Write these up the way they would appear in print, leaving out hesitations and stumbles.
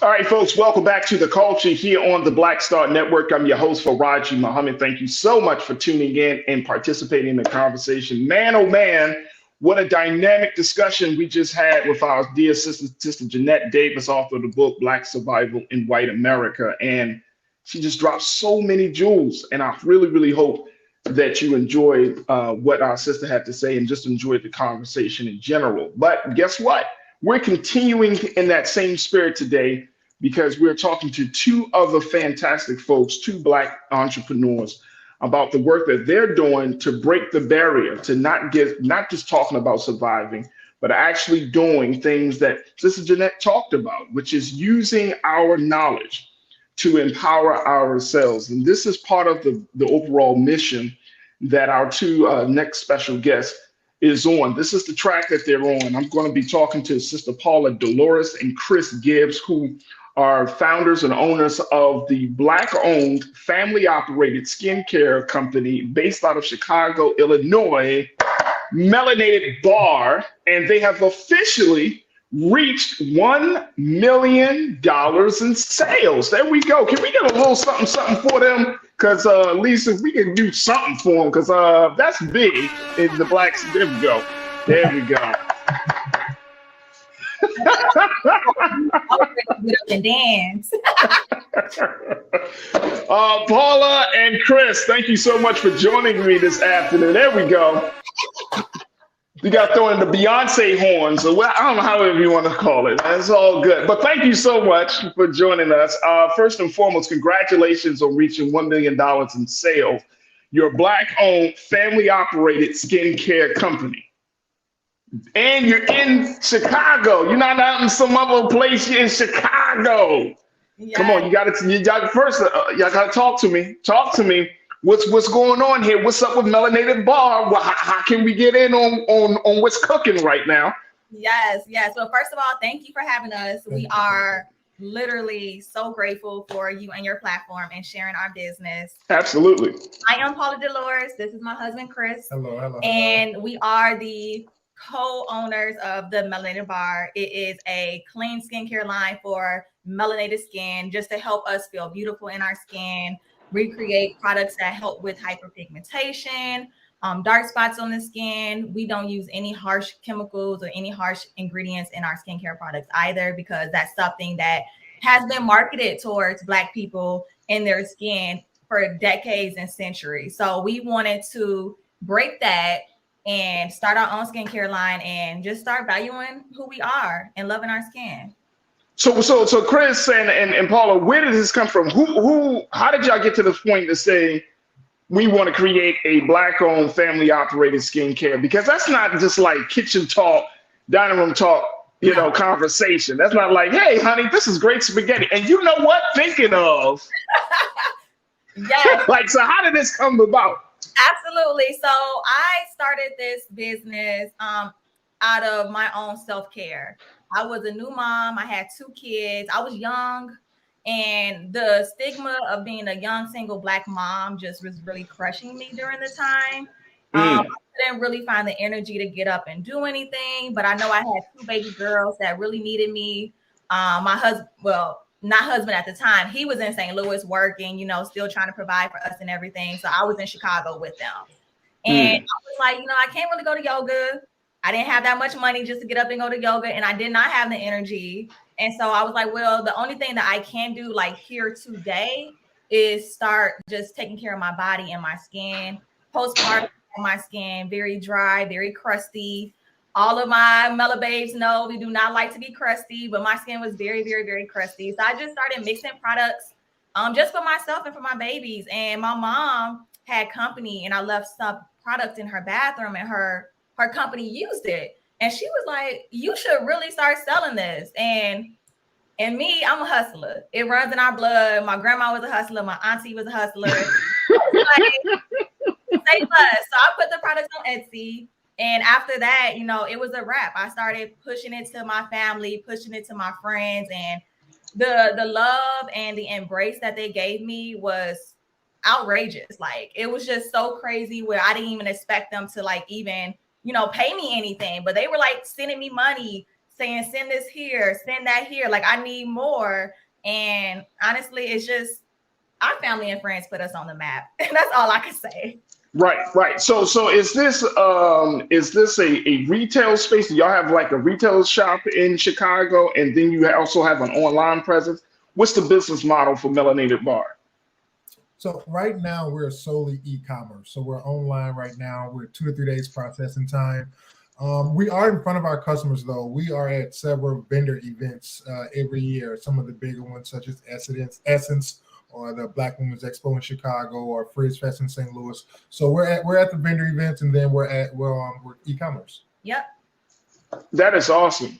All right, folks, welcome back to The Culture here on the Black Star Network. I'm your host, Faraji Muhammad. Thank you so much for tuning in and participating in the conversation. Man, oh man, what a dynamic discussion we just had with our dear sister Jeanette Davis, author of the book Black Survival in White America. And she just dropped so many jewels. And I really, really hope that you enjoyed what our sister had to say and just enjoyed the conversation in general. But guess what? We're continuing in that same spirit today because we're talking to two other fantastic folks, two Black entrepreneurs, about the work that they're doing to break the barrier to not just talking about surviving, but actually doing things that Sister Jeanette talked about, which is using our knowledge to empower ourselves. And this is part of the overall mission that our two next special guests is on. This is the track that they're on. I'm going to be talking to Sister Paula Dolores and Chris Gibbs, who are founders and owners of the Black-owned, family-operated skincare company based out of Chicago, Illinois, Melanated Bar, and they have officially reached $1 million in sales. There we go. Can we get a little something for them? Because Lisa, we can do something for them, because that's big in the Blacks. There we go. There we go. And dance. Paula and Chris, thank you so much for joining me this afternoon. There we go. You got to throw in the Beyonce horns, or I don't know, however you want to call it. That's all good. But thank you so much for joining us. First and foremost, congratulations on reaching $1 million in sales. You're a Black-owned, family-operated skincare company. And you're in Chicago. You're not out in some other place. You're in Chicago. Yes. Come on, you got to first. Y'all got to talk to me. Talk to me. What's going on here? What's up with Melanated Bar? Well, how can we get in on what's cooking right now? Yes. Well, first of all, thank you for having us. We are literally so grateful for you and your platform and sharing our business. Absolutely. I am Paula Dolores. This is my husband, Chris. Hello. And we are the co-owners of the Melanated Bar. It is a clean skincare line for melanated skin, just to help us feel beautiful in our skin, recreate products that help with hyperpigmentation, dark spots on the skin. We don't use any harsh chemicals or any harsh ingredients in our skincare products either, because that's something that has been marketed towards Black people in their skin for decades and centuries. So we wanted to break that and start our own skincare line and just start valuing who we are and loving our skin. So Chris and Paula, where did this come from? How did y'all get to the point to say we want to create a Black-owned, family-operated skincare? Because that's not just like kitchen talk, dining room talk, conversation. That's not like, hey, honey, this is great spaghetti. And you know what? Thinking of. Yes. So how did this come about? Absolutely. So I started this business out of my own self-care. I was a new mom. I had 2 kids. I was young, and the stigma of being a young single Black mom just was really crushing me during the time. I didn't really find the energy to get up and do anything, but I know I had 2 baby girls that really needed me. My husband, not husband at the time, he was in St. Louis working, still trying to provide for us and everything. So I was in Chicago with them. And I was like, I can't really go to yoga. I didn't have that much money just to get up and go to yoga, and I did not have the energy. And so I was like, well, the only thing that I can do here today is start just taking care of my body and my skin. Postpartum, my skin, very dry, very crusty. All of my Mela babes know we do not like to be crusty, but my skin was very, very, very crusty. So I just started mixing products just for myself and for my babies. And my mom had company, and I left some product in her bathroom, and her company used it. And she was like, you should really start selling this. And me, I'm a hustler. It runs in our blood. My grandma was a hustler. My auntie was a hustler. Say less. So I put the products on Etsy. And after that, it was a wrap. I started pushing it to my family, pushing it to my friends. And the love and the embrace that they gave me was outrageous. It was just so crazy, where I didn't even expect them to even, pay me anything. But they were sending me money, saying, send this here, send that here. Like, I need more. And honestly, it's just our family and friends put us on the map. And that's all I can say. Right. So is this a retail space? Do y'all have like a retail shop in Chicago, and then you also have an online presence? What's the business model for Melanated Bar? So right now we're solely e-commerce. So we're online right now. We're 2 to 3 days processing time. We are in front of our customers though. We are at several vendor events every year. Some of the bigger ones such as Essence, or the Black Women's Expo in Chicago, or Frizz Fest in St. Louis. So we're at the vendor events, and then we're e-commerce. Yep. That is awesome.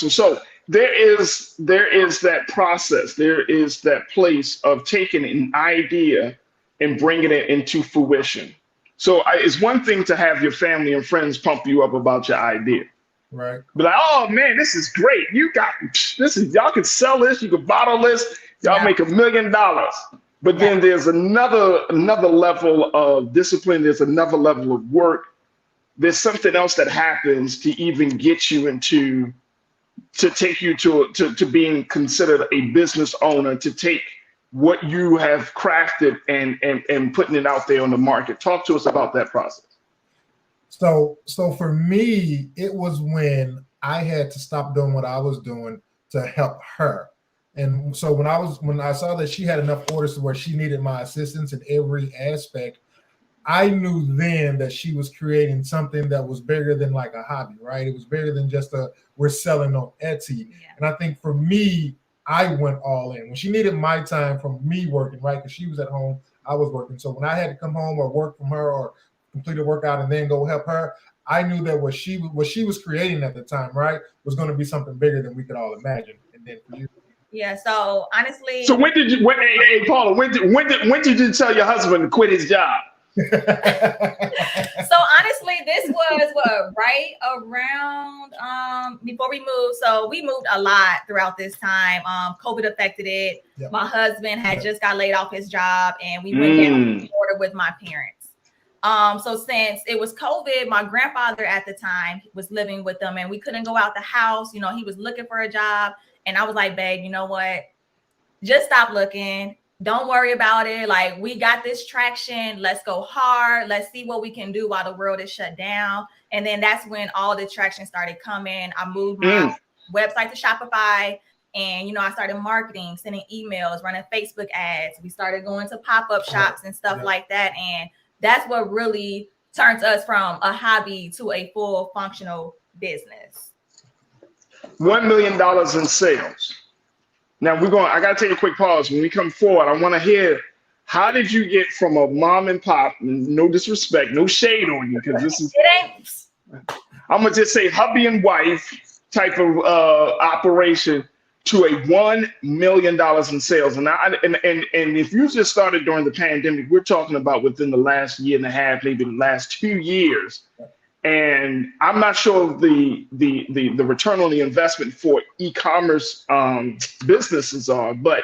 So there is that process. There is that place of taking an idea and bringing it into fruition. So it's one thing to have your family and friends pump you up about your idea. Right. Be like, oh man, this is great. You got this. Y'all can sell this. You can bottle this. Y'all make $1 million. But then there's another level of discipline. There's another level of work. There's something else that happens to even get you to take you to being considered a business owner, to take what you have crafted and putting it out there on the market. Talk to us about that process. So for me, it was when I had to stop doing what I was doing to help her. And so when I saw that she had enough orders to where she needed my assistance in every aspect, I knew then that she was creating something that was bigger than like a hobby, right? It was bigger than just we're selling on Etsy. Yeah. And I think for me, I went all in. When she needed my time from me working, right? Because she was at home, I was working. So when I had to come home or work from her or complete a workout and then go help her, I knew that what she was creating at the time, right, was going to be something bigger than we could all imagine. And then for you. Yeah. So honestly. So hey Paula, when did you tell your husband to quit his job? So honestly, this was right around before we moved. So we moved a lot throughout this time. COVID affected it. Yep. My husband had just got laid off his job, and we went down to Florida with my parents. So since it was COVID, my grandfather at the time was living with them, and we couldn't go out the house. You know, he was looking for a job, and I was like, babe, you know what? Just stop looking. Don't worry about it. Like, we got this traction. Let's go hard. Let's see what we can do while the world is shut down. And then that's when all the traction started coming. I moved my website to Shopify, and, you know, I started marketing, sending emails, running Facebook ads. We started going to pop-up shops and stuff like that. And that's what really turns us from a hobby to a full functional business. $1 million in sales. Now I got to take a quick pause. When we come forward, I want to hear, how did you get from a mom and pop, no disrespect, no shade on you, because this is, I'm going to just say hubby and wife type of operation, to a $1 million in sales. And if you just started during the pandemic, we're talking about within the last year and a half, maybe the last 2 years. And I'm not sure of the return on the investment for e-commerce businesses are, but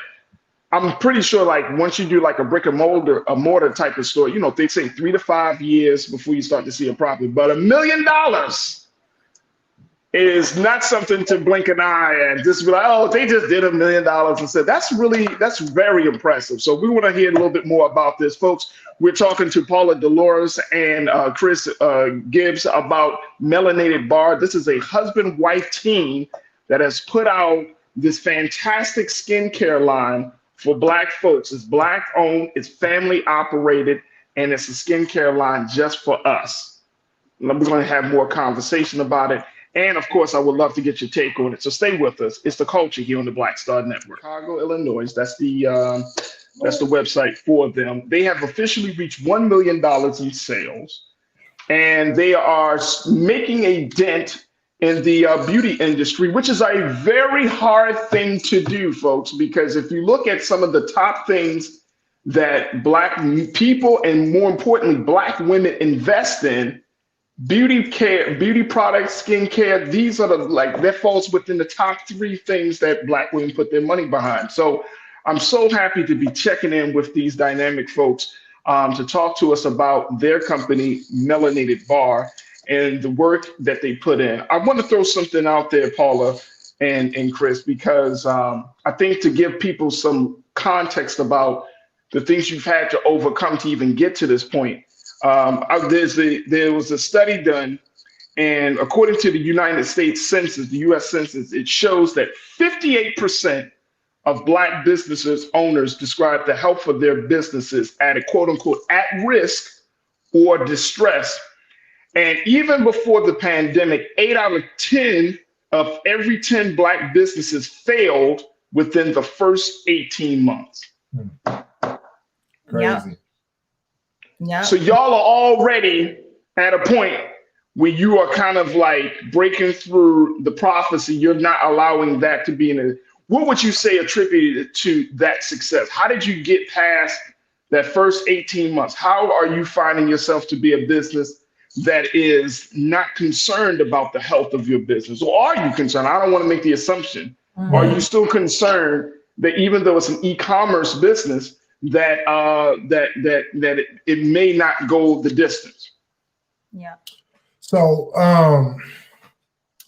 I'm pretty sure like once you do like a brick and mortar type of store, you know, they say 3 to 5 years before you start to see a profit. But $1 million is not something to blink an eye and just be like, oh, they just did $1 million and said, that's very impressive. So we want to hear a little bit more about this, folks. We're talking to Paula Dolores and Chris Gibbs about Melanated Bar. This is a husband-wife team that has put out this fantastic skincare line for Black folks. It's Black owned, it's family operated, and it's a skincare line just for us. We're going to have more conversation about it. And of course, I would love to get your take on it. So stay with us. It's the culture here on the Black Star Network. Chicago, Illinois. That's the website for them. They have officially reached $1 million in sales, and they are making a dent in the beauty industry, which is a very hard thing to do, folks, because if you look at some of the top things that Black people and more importantly, Black women invest in, beauty care, beauty products, skincare, these are that falls within the top 3 things that Black women put their money behind. So I'm so happy to be checking in with these dynamic folks to talk to us about their company, Melanated Bar. and the work that they put in. I want to throw something out there, Paula and Chris, because I think to give people some context about the things you've had to overcome to even get to this point. There was a study done, and according to the United States Census, the U.S. Census, it shows that 58% of Black businesses owners describe the health of their businesses at a quote unquote at risk or distress. And even before the pandemic, 8 out of 10 of every 10 Black businesses failed within the first 18 months. Crazy. Yeah. So y'all are already at a point where you are kind of like breaking through the prophecy. You're not allowing that to be in a. What would you say attributed to that success? How did you get past that first 18 months? How are you finding yourself to be a business that is not concerned about the health of your business? Or are you concerned? I don't want to make the assumption. Mm-hmm. Are you still concerned that even though it's an e-commerce business, that it may not go the distance? Yeah. So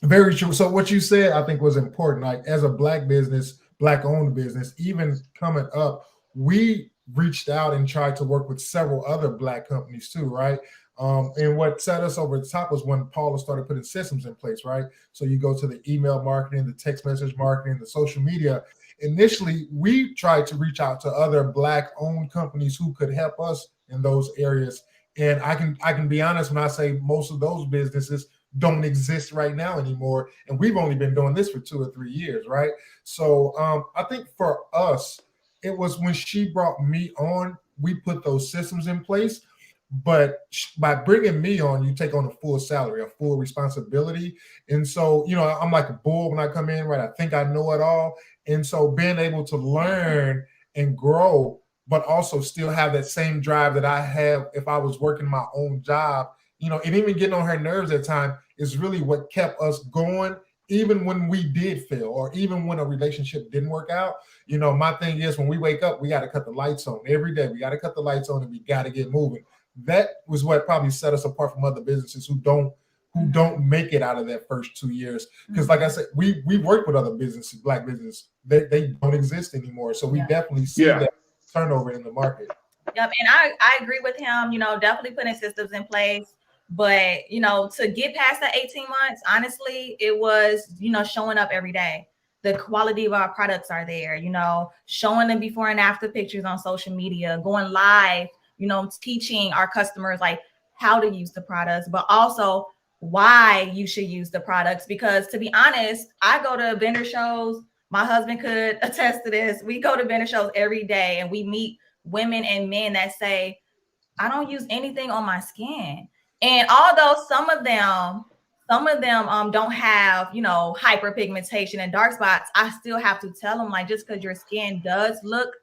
very true. So what you said, I think, was important. Like, as a Black business, Black-owned business, even coming up, we reached out and tried to work with several other Black companies too, right? And what set us over the top was when Paula started putting systems in place, right? So you go to the email marketing, the text message marketing, the social media. Initially, we tried to reach out to other Black-owned companies who could help us in those areas. And I can be honest when I say most of those businesses don't exist right now anymore. And we've only been doing this for 2 or 3 years, right? So I think for us, it was when she brought me on, we put those systems in place. But by bringing me on, you take on a full salary, a full responsibility. And so, you know, I'm like a bull when I come in, right? I think I know it all. And so being able to learn and grow, but also still have that same drive that I have if I was working my own job, you know, and even getting on her nerves at times is really what kept us going, even when we did fail or even when a relationship didn't work out. You know, my thing is when we wake up, we got to cut the lights on every day. We got to cut the lights on and we got to get moving. That was what probably set us apart from other businesses who don't make it out of that first 2 years. Because like I said, we work with other businesses, Black businesses, they don't exist anymore. So we definitely see that turnover in the market. Yep. And I agree with him, you know, definitely putting systems in place. But, you know, to get past the 18 months, honestly, it was, you know, showing up every day. The quality of our products are there, you know, showing them before and after pictures on social media, going live, you know, teaching our customers like how to use the products, but also why you should use the products. Because to be honest, I go to vendor shows. My husband could attest to this. We go to vendor shows every day and we meet women and men that say, I don't use anything on my skin. And although some of them don't have, you know, hyperpigmentation and dark spots, I still have to tell them, like, just because your skin does look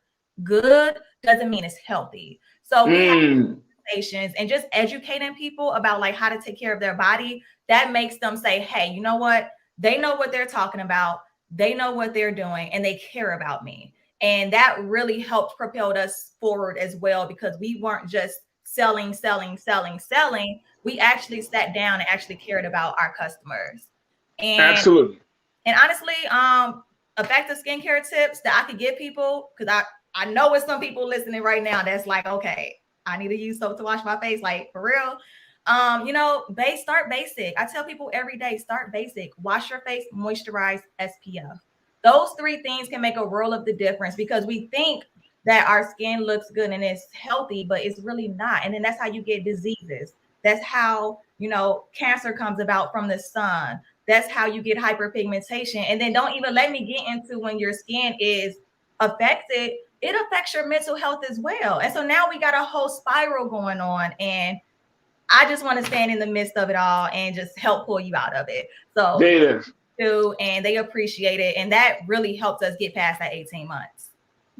good doesn't mean it's healthy. So we have conversations and just educating people about like how to take care of their body. That makes them say, hey, you know what? They know what they're talking about. They know what they're doing and they care about me. And that really helped propel us forward as well, because we weren't just selling. We actually sat down and actually cared about our customers. And absolutely. And honestly, effective skincare tips that I could give people, because I know it's some people listening right now that's like, okay, I need to use soap to wash my face, like for real. You know, start basic. I tell people every day, start basic. Wash your face, moisturize, SPF. Those 3 things can make a world of the difference, because we think that our skin looks good and it's healthy, but it's really not. And then that's how you get diseases. That's how, you know, cancer comes about from the sun. That's how you get hyperpigmentation. And then don't even let me get into when your skin is affected, it affects your mental health as well. And so now we got a whole spiral going on. And I just want to stand in the midst of it all and just help pull you out of it. So and they appreciate it. And that really helps us get past that 18 months.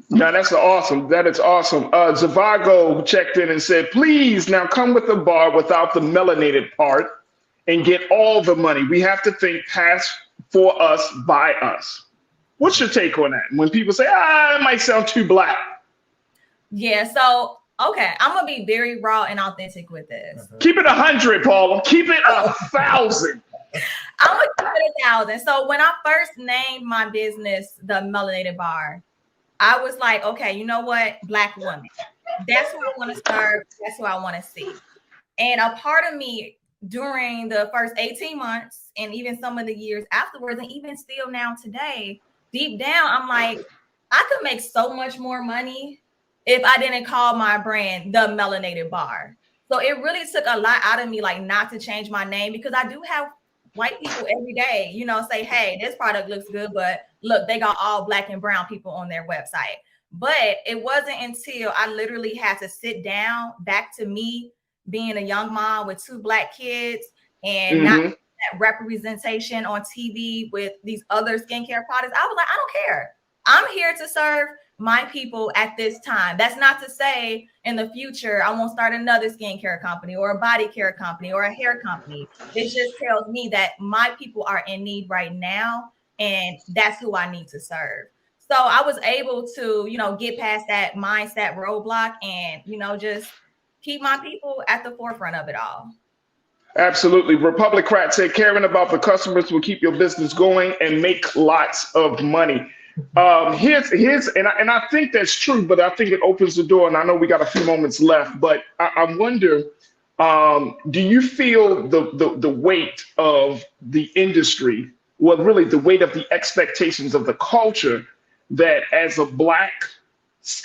Now that is awesome. Zavago checked in and said, please now come with the bar without the melanated part and get all the money. We have to think past for us, by us. What's your take on that? When people say, it might sound too Black. Yeah, so Okay, I'm gonna be very raw and authentic with this. Keep it 100, Paula. Keep it 1,000. I'm gonna keep it 1,000. So when I first named my business the Melanated Bar, I was like, okay, you know what? Black women. That's who I want to serve. That's who I want to see. And a part of me during the first 18 months and even some of the years afterwards, and even still now today, deep down, I'm like, I could make so much more money if I didn't call my brand the Melanated Bar. So it really took a lot out of me, like not to change my name, because I do have white people every day, you know, say, hey, this product looks good, but look, they got all Black and brown people on their website. But it wasn't until I literally had to sit down, back to me being a young mom with 2 Black kids and not that representation on TV with these other skincare products. I was like, I don't care. I'm here to serve my people at this time. That's not to say in the future I won't start another skincare company or a body care company or a hair company. It just tells me that my people are in need right now, and that's who I need to serve. So I was able to, you know, get past that mindset roadblock and, you know, just keep my people at the forefront of it all. Absolutely. Republicrat said caring about the customers will keep your business going and make lots of money. Here's and I think that's true, but I think it opens the door, and I know we got a few moments left, but I wonder, do you feel the weight of the industry, well, really the weight of the expectations of the culture, that as a Black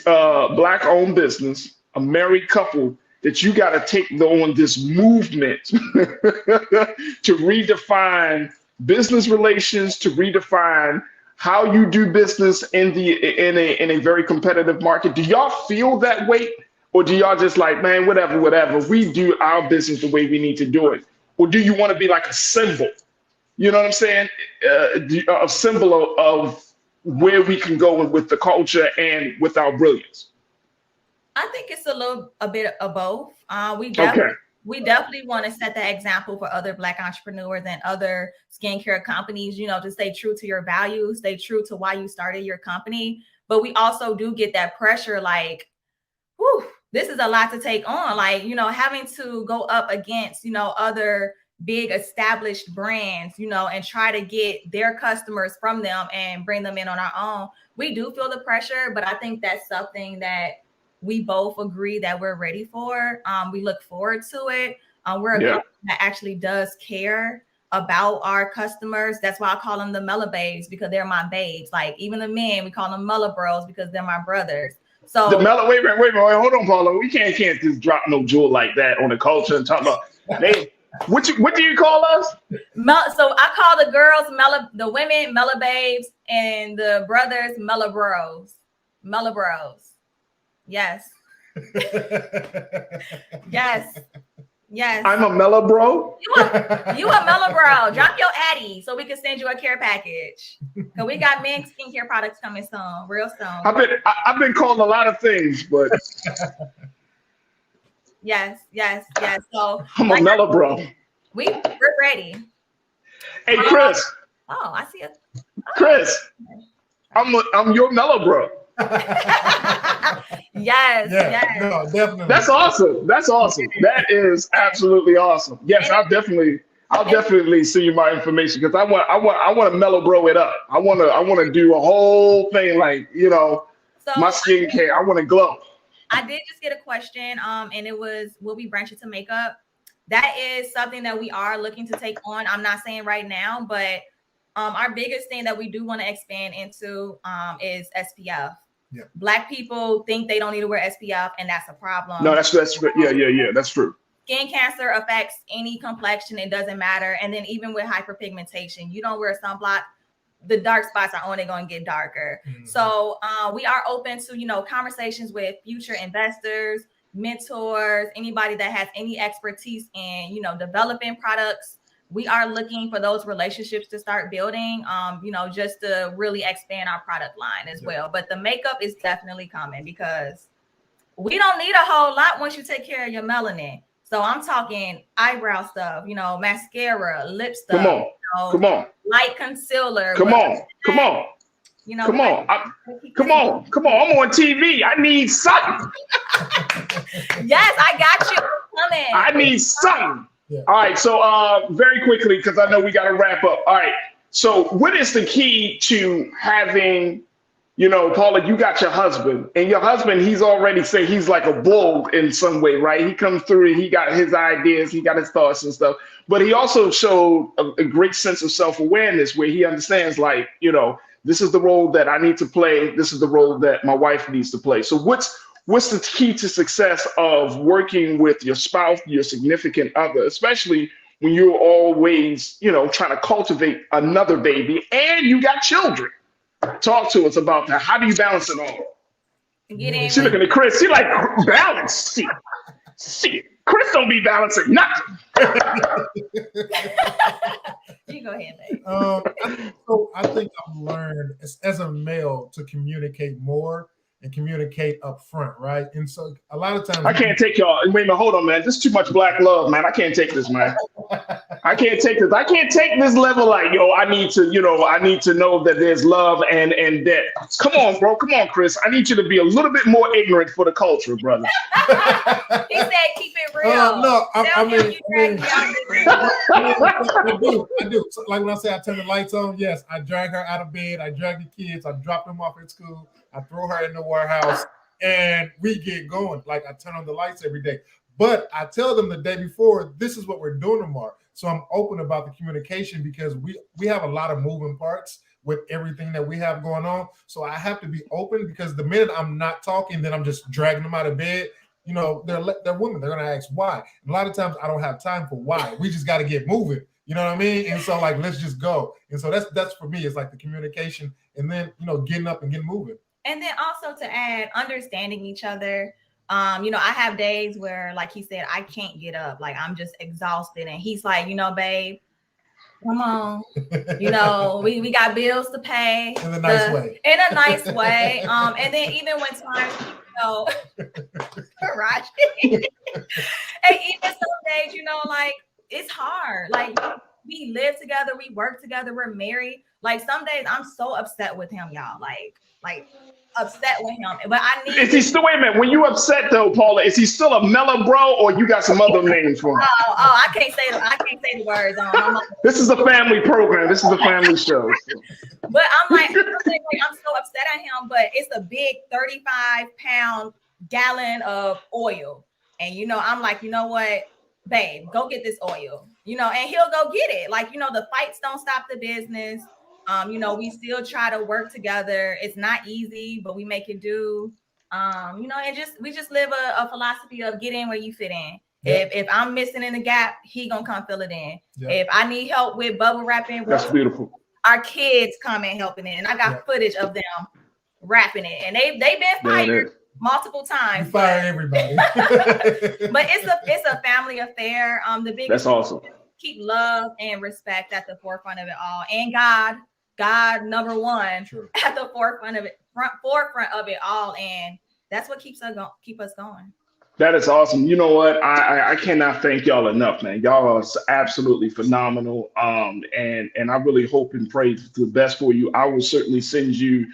owned business, a married couple, that you got to take on this movement to redefine business relations, to redefine how you do business in a very competitive market? Do y'all feel that weight, or do y'all just like, man, whatever, we do our business the way we need to do it? Or do you want to be like a symbol? You know what I'm saying? A symbol of where we can go with the culture and with our brilliance. I think it's a bit of both. We definitely want to set the example for other Black entrepreneurs and other skincare companies, you know, to stay true to your values, stay true to why you started your company. But we also do get that pressure, like, whew, this is a lot to take on. Like, you know, having to go up against, you know, other big established brands, you know, and try to get their customers from them and bring them in on our own. We do feel the pressure, but I think that's something that we both agree that we're ready for. We look forward to it. We're a company that actually does care about our customers. That's why I call them the Mela Babes, because they're my babes. Like even the men, we call them Mela Bros because they're my brothers. So the Mela, wait a minute, hold on, Paula. We can't just drop no jewel like that on the culture and talk about they. What do you call us? So I call the girls the women Mela Babes, and the brothers Mela Bros. Mela Bros. Yes. Yes. I'm a Mela Bro. You a Mela Bro. Drop your Addy so we can send you a care package. Cause we got men skincare products coming soon, real soon. I've been called a lot of things, but yes. So I'm a Mela Bro. We're ready. Hey Chris. Oh, I see it. Chris, I'm your Mela Bro. Yes. No, definitely. That's awesome. That is absolutely awesome. Yes, I'll definitely send you my information, because I want to Mela Bro it up. I want to do a whole thing, like, you know, my skincare. I want to glow. I did just get a question, and it was, will we branch into makeup? That is something that we are looking to take on. I'm not saying right now, but our biggest thing that we do want to expand into is SPF. Yeah. Black people think they don't need to wear SPF, and that's a problem. No, that's yeah, that's true. Skin cancer affects any complexion. It doesn't matter. And then even with hyperpigmentation, you don't wear sunblock, the dark spots are only going to get darker. Mm-hmm. So we are open to, you know, conversations with future investors, mentors, anybody that has any expertise in, you know, developing products. We are looking for those relationships to start building, you know, just to really expand our product line as well. But the makeup is definitely coming, because we don't need a whole lot once you take care of your melanin. So I'm talking eyebrow stuff, you know, mascara, lip stuff. Come on. Light concealer. Come on. You know, come on. I'm on TV. I need something. Yes, I got you. Coming. I need something. Yeah. All right, so very quickly, because I know we got to wrap up. All right, so what is the key to having, you know, Paula, you got your husband, and your husband, he's already say he's like a bull in some way, right? He comes through and he got his ideas, he got his thoughts and stuff, but he also showed a great sense of self-awareness where he understands, like, you know, this is the role that I need to play. This is the role that my wife needs to play. So what's the key to success of working with your spouse, your significant other, especially when you're always, you know, trying to cultivate another baby and you got children? Talk to us about that. How do you balance it all? She looking at Chris. She like, balance. See, Chris don't be balancing nothing. You go ahead, babe. So I think I've learned as a male to communicate more and communicate up front, right? And so a lot of times I can't take y'all. Wait a minute, hold on, man. This is too much black love, man. I can't take this, man. I can't take this. I can't take this level like, yo, I need to, you know, I need to know that there's love and that. Come on, bro. Come on, Chris. I need you to be a little bit more ignorant for the culture, brother. He said, keep it real. No, I do. So, like when I say I turn the lights on, yes, I drag her out of bed. I drag the kids. I drop them off at school. I throw her in the warehouse and we get going. Like I turn on the lights every day. But I tell them the day before, this is what we're doing tomorrow. So I'm open about the communication because we have a lot of moving parts with everything that we have going on. So I have to be open because the minute I'm not talking, then I'm just dragging them out of bed. You know, they're women. They're going to ask why. And a lot of times I don't have time for why. We just got to get moving. You know what I mean? And so like, let's just go. And so that's for me. It's like the communication and then, you know, getting up and getting moving. And then also to add, understanding each other. You know, I have days where, like he said, I can't get up. Like I'm just exhausted. And he's like, you know, babe, come on. You know, we got bills to pay. In a nice way. In a nice way. And then even when times, you know, Raj, and even some days, you know, like it's hard. Like we live together, we work together, we're married. Like some days I'm so upset with him, y'all. Like upset with him, but I need. Is he still? Wait a minute. When you upset though, Paula, is he still a mellow bro, or you got some other names for him? Oh, I can't say the words. This is a family program. This is a family show. But I'm like, I'm so upset at him. But it's a big 35-pound gallon of oil, and you know, I'm like, you know what, babe, go get this oil. You know, and he'll go get it. Like, you know, the fights don't stop the business. You know, we still try to work together. It's not easy, but we make it do. You know, and we just live a philosophy of get in where you fit in. Yep. If I'm missing in the gap, he gonna come fill it in. Yep. If I need help with bubble wrapping, that's beautiful. Our kids come and helping it, and I got footage of them wrapping it, and they've been fired multiple times. You fire everybody. But it's a family affair. The biggest. That's awesome. Keep love and respect at the forefront of it all, and God number one at the forefront of it all, and that's what keep us going. That is awesome. You know what? I cannot thank y'all enough, man. Y'all are absolutely phenomenal. And I really hope and pray the best for you. I will certainly send you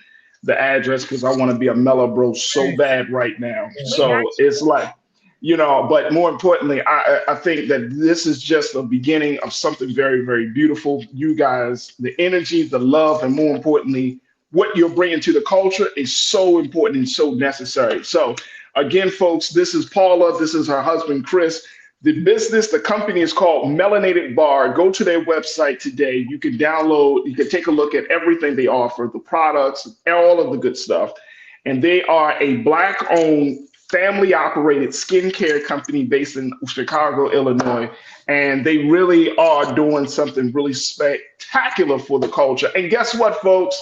the address because I want to be a mellow bro so bad right now. So it's like, you know, but more importantly, I think that this is just the beginning of something very, very beautiful. You guys, the energy, the love, and more importantly, what you're bringing to the culture is so important and so necessary. So again, folks, this is Paula. This is her husband, Chris. The company is called Melanated Bar. Go to their website today. You can download, you can take a look at everything they offer, the products, all of the good stuff. And they are a Black-owned, family-operated skincare company based in Chicago, Illinois, and they really are doing something really spectacular for the culture. And guess what, folks?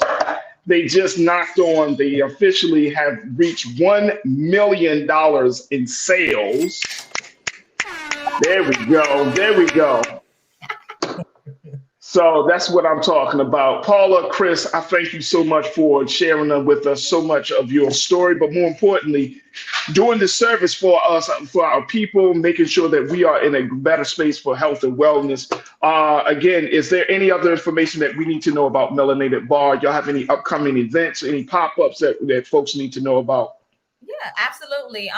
They just knocked on, they officially have reached $1 million in sales. There we go, there we go. So that's what I'm talking about. Paula, Chris, I thank you so much for sharing with us so much of your story, but more importantly, doing this service for us, for our people, making sure that we are in a better space for health and wellness. Again, is there any other information that we need to know about Melanated Bar? Y'all have any upcoming events, any pop-ups that folks need to know about? Yeah, absolutely.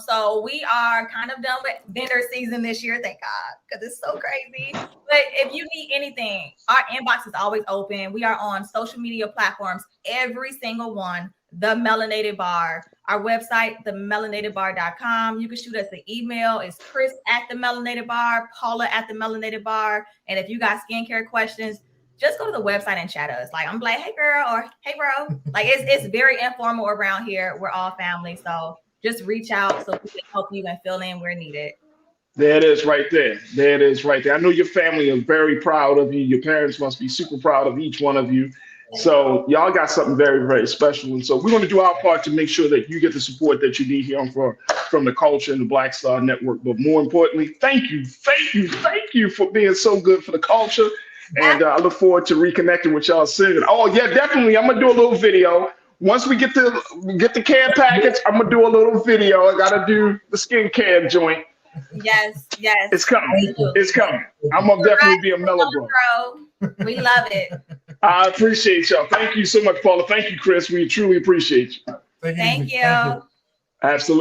So we are kind of done with vendor season this year, thank God, because it's so crazy. But if you need anything, our inbox is always open. We are on social media platforms, every single one. The Melanated Bar. Our website, themelanatedbar.com. You can shoot us an email. It's Chris at the Melanated Bar, Paula at the Melanated Bar. And if you got skincare questions, just go to the website and chat us. Like, I'm like, hey girl, or hey bro. Like, it's very informal around here. We're all family. So just reach out so we can help you and fill in where needed. There it is right there. There it is right there. I know your family is very proud of you. Your parents must be super proud of each one of you. So y'all got something very, very special. And so we're going to do our part to make sure that you get the support that you need here from the culture and the Black Star Network. But more importantly, thank you for being so good for the culture. And I look forward to reconnecting with y'all soon. Oh, yeah, definitely. I'm going to do a little video. Once we get the care package, I'm going to do a little video. I got to do the skincare joint. Yes. It's coming. It's coming. I'm going to definitely be a mellow bro. We love it. I appreciate y'all. Thank you so much, Paula. Thank you, Chris. We truly appreciate you. Thank you. Absolutely.